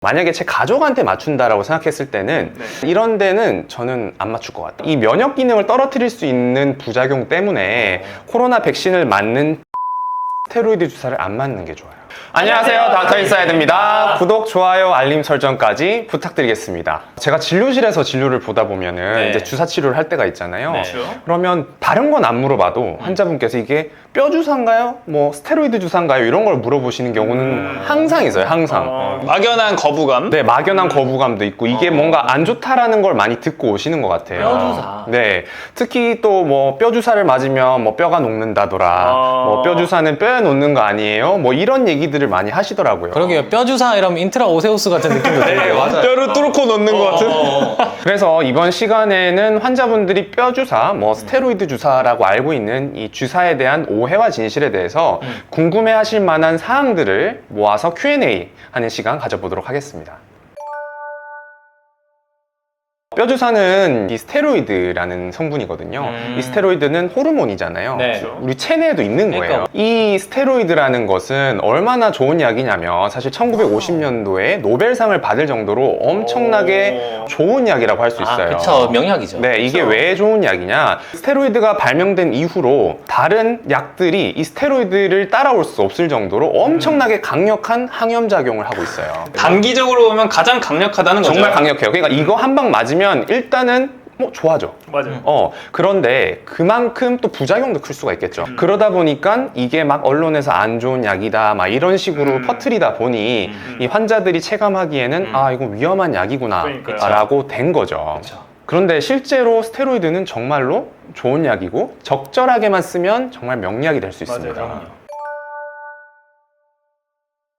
만약에 제 가족한테 맞춘다라고 생각했을 때는 이런 데는 저는 안 맞출 것 같아요. 이 면역 기능을 떨어뜨릴 수 있는 부작용 때문에 코로나 백신을 맞는 스테로이드 주사를 안 맞는 게 좋아요. 안녕하세요, 닥터인사이드입니다. 구독, 좋아요, 알림 설정까지 부탁드리겠습니다. 제가 진료실에서 진료를 보다 보면은 이제 주사 치료를 할 때가 있잖아요. 그러면 다른 건 안 물어봐도 환자분께서 이게 뼈 주사인가요? 뭐 스테로이드 주사인가요? 이런 걸 물어보시는 경우는 항상 있어요, 항상. 막연한 거부감? 네, 막연한 거부감도 있고 이게 뭔가 안 좋다라는 걸 많이 듣고 오시는 것 같아요. 뼈 주사. 네, 특히 또 뭐 뼈 주사를 맞으면 뭐 뼈가 녹는다더라. 뭐 뼈 주사는 뼈에 놓는 거 아니에요? 뭐 이런 얘기들을 많이 하시더라고요. 그러게요. 뼈 주사 이러면 인트라 오세우스 같은 느낌도 들고요. 맞아요. 뼈를 뚫고 놓는 것 같은? 그래서 이번 시간에는 환자분들이 뼈 주사, 뭐 스테로이드 주사라고 알고 있는 이 주사에 대한 오해와 진실에 대해서 궁금해하실 만한 사항들을 모아서 Q&A 하는 시간 가져보도록 하겠습니다. 뼈 주사는 이 스테로이드라는 성분이거든요. 이 스테로이드는 호르몬이잖아요. 네. 우리 체내에도 있는 거예요. 이 스테로이드라는 것은 얼마나 좋은 약이냐면 사실 1950년도에 노벨상을 받을 정도로 엄청나게 좋은 약이라고 할 수 있어요. 그쵸. 명약이죠. 네, 이게 왜 좋은 약이냐? 스테로이드가 발명된 이후로 다른 약들이 이 스테로이드를 따라올 수 없을 정도로 엄청나게 강력한 항염작용을 하고 있어요. 단기적으로 보면 가장 강력하다는 거죠. 정말 강력해요. 그러니까 이거 한 방 맞으면 일단은 뭐 좋아져. 맞아요. 그런데 그만큼 또 부작용도 클 수가 있겠죠. 그러다 보니까 이게 막 언론에서 안 좋은 약이다 막 이런 식으로 퍼뜨리다 보니 이 환자들이 체감하기에는 아 이거 위험한 약이구나 라고 된 거죠. 그런데 실제로 스테로이드는 정말로 좋은 약이고 적절하게만 쓰면 정말 명약이 될 수 있습니다.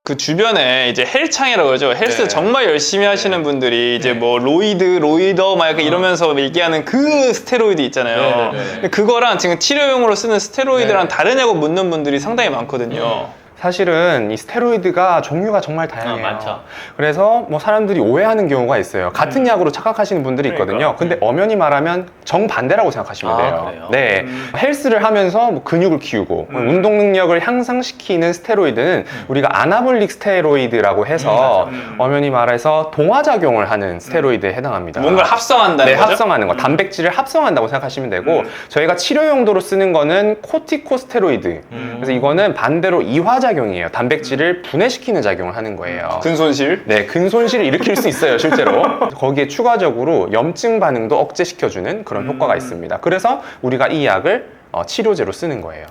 그 주변에 이제 헬창이라고 그러죠. 헬스 네. 정말 열심히 하시는 분들이 이제 뭐 로이더 막 약간 이러면서 얘기하는 그 스테로이드 있잖아요. 근데 그거랑 지금 치료용으로 쓰는 스테로이드랑 다르냐고 묻는 분들이 상당히 많거든요. 사실은 이 스테로이드가 종류가 정말 다양해요. 많죠. 그래서 뭐 사람들이 오해하는 경우가 있어요. 같은 약으로 착각하시는 분들이 있거든요. 근데 엄연히 말하면 정반대라고 생각하시면 돼요. 그래요? 네. 헬스를 하면서 뭐 근육을 키우고 운동 능력을 향상시키는 스테로이드는 우리가 아나볼릭 스테로이드라고 해서 엄연히 말해서 동화작용을 하는 스테로이드에 해당합니다. 뭔가를 합성한다는 네, 거죠? 합성하는 거. 단백질을 합성한다고 생각하시면 되고 저희가 치료 용도로 쓰는 거는 코티코스테로이드. 그래서 이거는 반대로 이화작용이에요. 단백질을 분해시키는 작용을 하는 거예요. 근손실? 네, 근손실을 일으킬 수 있어요, 실제로. 거기에 추가적으로 염증 반응도 억제시켜주는 그런 효과가 있습니다. 그래서 우리가 이 약을 치료제로 쓰는 거예요.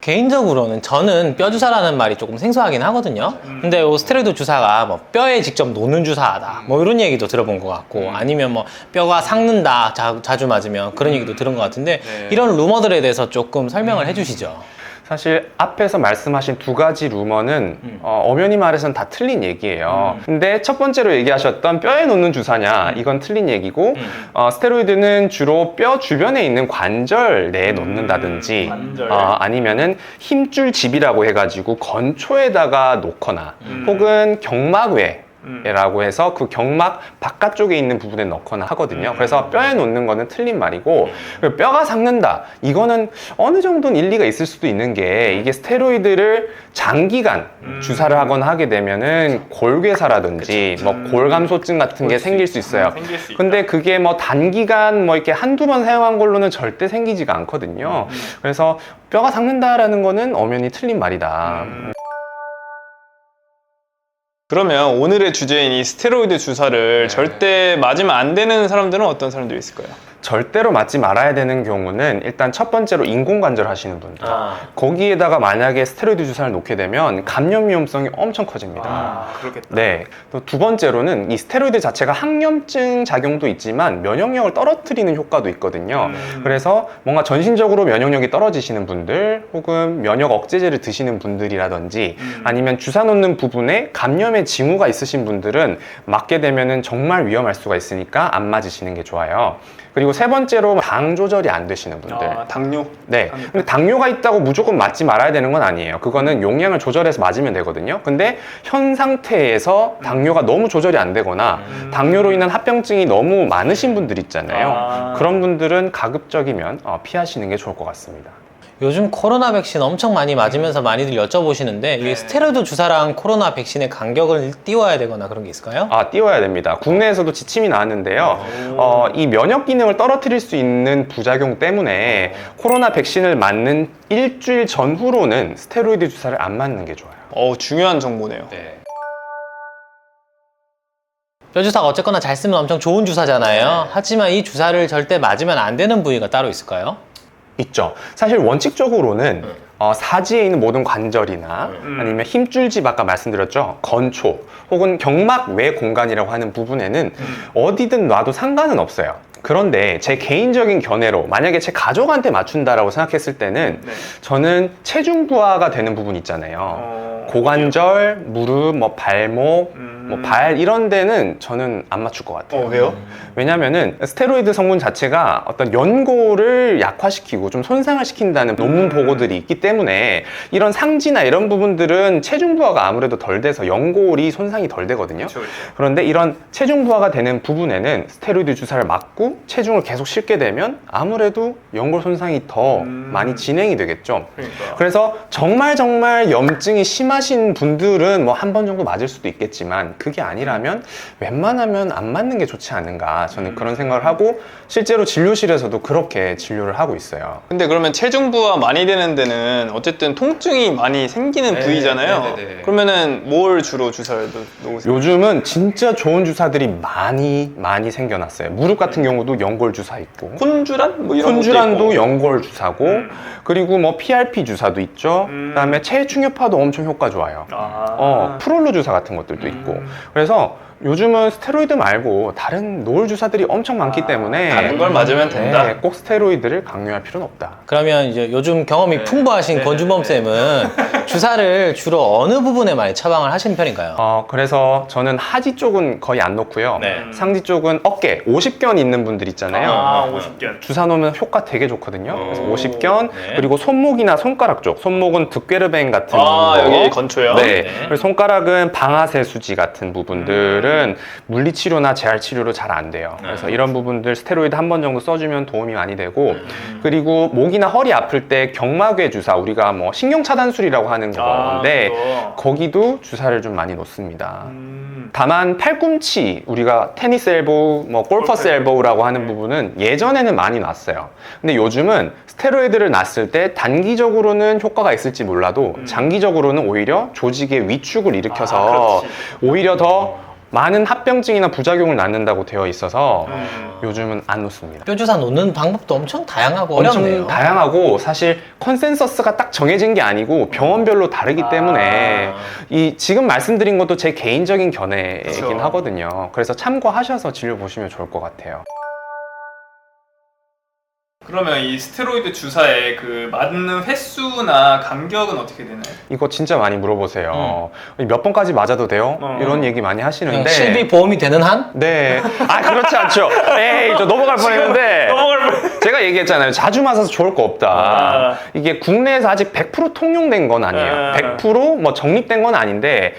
개인적으로는 저는 뼈 주사라는 말이 조금 생소하긴 하거든요. 근데 이 스테로이드 주사가 뭐 뼈에 직접 놓는 주사다 뭐 이런 얘기도 들어본 것 같고 아니면 뭐 뼈가 삭는다 자주 맞으면 그런 얘기도 들은 것 같은데 이런 루머들에 대해서 조금 설명을 해주시죠. 사실 앞에서 말씀하신 두 가지 루머는 엄연히 말해서는 다 틀린 얘기예요. 근데 첫 번째로 얘기하셨던 뼈에 놓는 주사냐 이건 틀린 얘기고 스테로이드는 주로 뼈 주변에 있는 관절 내에 놓는다든지 아니면은 힘줄 집이라고 해가지고 건초에다가 놓거나 혹은 경막외 라고 해서 그 경막 바깥쪽에 있는 부분에 넣거나 하거든요. 그래서 뼈에 놓는 거는 틀린 말이고 뼈가 삭는다 이거는 어느 정도는 일리가 있을 수도 있는 게 이게 스테로이드를 장기간 주사를 하거나 하게 되면은 골괴사라든지 뭐 골감소증 같은 게 생길 수 있어요. 근데 그게 뭐 단기간 뭐 이렇게 한두 번 사용한 걸로는 절대 생기지가 않거든요. 그래서 뼈가 삭는다라는 거는 엄연히 틀린 말이다. 그러면 오늘의 주제인 이 스테로이드 주사를 절대 맞으면 안 되는 사람들은 어떤 사람들이 있을까요? 절대로 맞지 말아야 되는 경우는 일단 첫 번째로 인공관절 하시는 분들 거기에다가 만약에 스테로이드 주사를 놓게 되면 감염 위험성이 엄청 커집니다. 그렇겠다. 네. 또 두 번째로는 이 스테로이드 자체가 항염증 작용도 있지만 면역력을 떨어뜨리는 효과도 있거든요. 그래서 뭔가 전신적으로 면역력이 떨어지시는 분들 혹은 면역 억제제를 드시는 분들이라든지 아니면 주사 놓는 부분에 감염의 징후가 있으신 분들은 맞게 되면은 정말 위험할 수가 있으니까 안 맞으시는 게 좋아요. 그리고 세 번째로 당 조절이 안 되시는 분들. 당뇨? 네. 근데 당뇨가 있다고 무조건 맞지 말아야 되는 건 아니에요. 그거는 용량을 조절해서 맞으면 되거든요. 근데 현 상태에서 당뇨가 너무 조절이 안 되거나 당뇨로 인한 합병증이 너무 많으신 분들 있잖아요. 그런 분들은 가급적이면 피하시는 게 좋을 것 같습니다. 요즘 코로나 백신 엄청 많이 맞으면서 많이들 여쭤보시는데 이게 스테로이드 주사랑 코로나 백신의 간격을 띄워야 되거나 그런 게 있을까요? 띄워야 됩니다. 국내에서도 지침이 나왔는데요. 이 면역 기능을 떨어뜨릴 수 있는 부작용 때문에 코로나 백신을 맞는 일주일 전후로는 스테로이드 주사를 안 맞는 게 좋아요. 중요한 정보네요. 뼈 주사가 어쨌거나 잘 쓰면 엄청 좋은 주사잖아요. 하지만 이 주사를 절대 맞으면 안 되는 부위가 따로 있을까요? 있죠. 사실 원칙적으로는 사지에 있는 모든 관절이나 아니면 힘줄집 아까 말씀드렸죠. 건초 혹은 경막 외 공간이라고 하는 부분에는 어디든 놔도 상관은 없어요. 그런데 제 개인적인 견해로 만약에 제 가족한테 맞춘다라고 생각했을 때는 저는 체중 부하가 되는 부분 있잖아요. 고관절, 무릎, 뭐 발목, 뭐 발 이런 데는 저는 안 맞출 것 같아요. 왜요? 왜냐면은 스테로이드 성분 자체가 어떤 연골을 약화시키고 좀 손상을 시킨다는 논문 보고들이 있기 때문에 이런 상지나 이런 부분들은 체중 부하가 아무래도 덜 돼서 연골이 손상이 덜 되거든요. 그런데 이런 체중 부하가 되는 부분에는 스테로이드 주사를 맞고 체중을 계속 싣게 되면 아무래도 연골 손상이 더 많이 진행이 되겠죠. 그래서 정말 염증이 심하신 분들은 뭐 한 번 정도 맞을 수도 있겠지만 그게 아니라면 웬만하면 안 맞는 게 좋지 않은가 저는 그런 생각을 하고 실제로 진료실에서도 그렇게 진료를 하고 있어요. 근데 그러면 체중 부하 많이 되는 데는 어쨌든 통증이 많이 생기는 부위잖아요. 그러면은 뭘 주로 주사를 놓으세요? 요즘은 진짜 좋은 주사들이 많이 생겨났어요. 무릎 같은 경우도 연골 주사 있고 콘주란? 뭐 이런 콘주란도 것도 있고. 연골 주사고 그리고 뭐 PRP 주사도 있죠. 그다음에 체중엽파도 엄청 효과 좋아요. 프롤로 주사 같은 것들도 있고 그래서 요즘은 스테로이드 말고 다른 노을 주사들이 엄청 많기 때문에 다른 걸 맞으면 된다. 꼭 스테로이드를 강요할 필요는 없다. 그러면 이제 요즘 경험이 풍부하신 권준범 쌤은 주사를 주로 어느 부분에 많이 처방을 하시는 편인가요? 그래서 저는 하지 쪽은 거의 안 놓고요. 상지 쪽은 어깨, 50견 있는 분들 있잖아요. 50견. 주사 놓으면 효과 되게 좋거든요. 그래서 50견 그리고 손목이나 손가락 쪽. 손목은 득괴르뱅 같은 거. 여기 건초요? 네. 그리고 손가락은 방아쇠 수지 같은 부분들은 물리치료나 재활치료로 잘 안 돼요. 그래서 이런 부분들 스테로이드 한 번 정도 써주면 도움이 많이 되고 그리고 목이나 허리 아플 때 경막외 주사 우리가 뭐 신경차단술이라고 하는 건데 거기도 주사를 좀 많이 놓습니다. 다만 팔꿈치 우리가 테니스 엘보우, 뭐 골퍼스 엘보우라고 하는 부분은 예전에는 많이 놨어요. 근데 요즘은 스테로이드를 놨을 때 단기적으로는 효과가 있을지 몰라도 장기적으로는 오히려 조직의 위축을 일으켜서 오히려 더 많은 합병증이나 부작용을 낳는다고 되어 있어서 요즘은 안 놓습니다. 뼈 주사 놓는 방법도 엄청 다양하고 엄청 어렵네요. 다양하고 사실 컨센서스가 딱 정해진 게 아니고 병원별로 다르기 때문에 이 지금 말씀드린 것도 제 개인적인 견해이긴 하거든요. 그래서 참고하셔서 진료 보시면 좋을 것 같아요. 그러면 이 스테로이드 주사의 그 맞는 횟수나 간격은 어떻게 되나요? 이거 진짜 많이 물어보세요. 몇 번까지 맞아도 돼요? 이런 얘기 많이 하시는데 실비 보험이 되는 한? 네. 그렇지 않죠. 에이, 저 넘어갈 뻔했는데 제가 얘기했잖아요. 자주 맞아서 좋을 거 없다. 이게 국내에서 아직 100% 통용된 건 아니에요. 100% 정립된 건 아닌데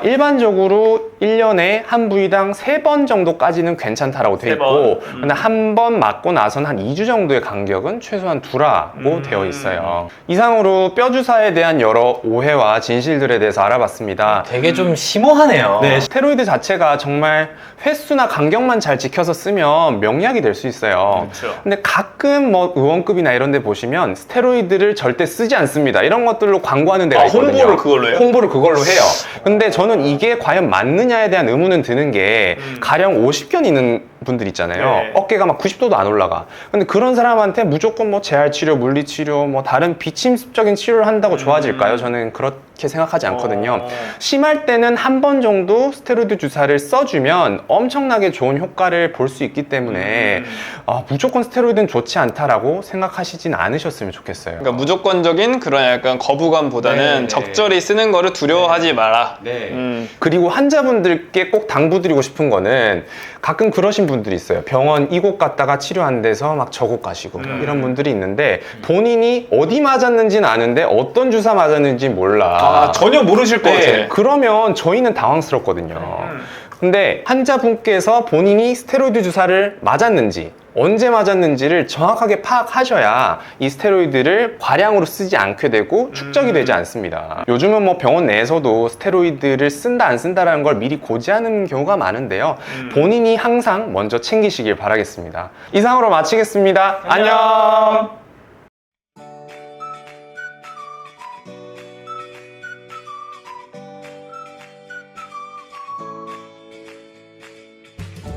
일반적으로 1년에 한 부위당 3번 정도까지는 괜찮다라고 돼 있고 근데 한 번 맞고 나선 한 2주 정도의 간격은 최소한 두라고 되어 있어요. 이상으로 뼈 주사에 대한 여러 오해와 진실들에 대해서 알아봤습니다. 되게 좀 심오하네요. 네, 스테로이드 자체가 정말 횟수나 간격만 잘 지켜서 쓰면 명약이 될 수 있어요. 그렇죠. 근데 가끔 뭐 의원급이나 이런 데 보시면 스테로이드를 절대 쓰지 않습니다. 이런 것들로 광고하는 데가 있거든요. 홍보를 그걸로 해요? 홍보를 그걸로 해요. 근데 저는 이게 과연 맞느냐에 대한 의문은 드는 게 가령 50견 있는 분들 있잖아요. 어깨가 막 90도도 안 올라가. 근데 그런 사람한테 무조건 뭐 재활치료, 물리치료, 뭐 다른 비침습적인 치료를 한다고 좋아질까요? 저는 그렇게 생각하지 않거든요. 심할 때는 한 번 정도 스테로이드 주사를 써주면 엄청나게 좋은 효과를 볼 수 있기 때문에 무조건 스테로이드는 좋지 않다라고 생각하시진 않으셨으면 좋겠어요. 그러니까 무조건적인 그런 약간 거부감보다는 적절히 쓰는 거를 두려워하지 마라. 그리고 환자분들께 꼭 당부드리고 싶은 거는 가끔 그러신 분들이 있어요. 병원 이곳 갔다가 치료 안 돼서 막 저곳 가시고 이런 분들이 있는데 본인이 어디 맞았는지는 아는데 어떤 주사 맞았는지 몰라. 전혀 모르실 것 같아요. 그러면 저희는 당황스럽거든요. 근데 환자분께서 본인이 스테로이드 주사를 맞았는지 언제 맞았는지를 정확하게 파악하셔야 이 스테로이드를 과량으로 쓰지 않게 되고 축적이 되지 않습니다. 요즘은 뭐 병원 내에서도 스테로이드를 쓴다 안 쓴다라는 걸 미리 고지하는 경우가 많은데요. 본인이 항상 먼저 챙기시길 바라겠습니다. 이상으로 마치겠습니다. 안녕.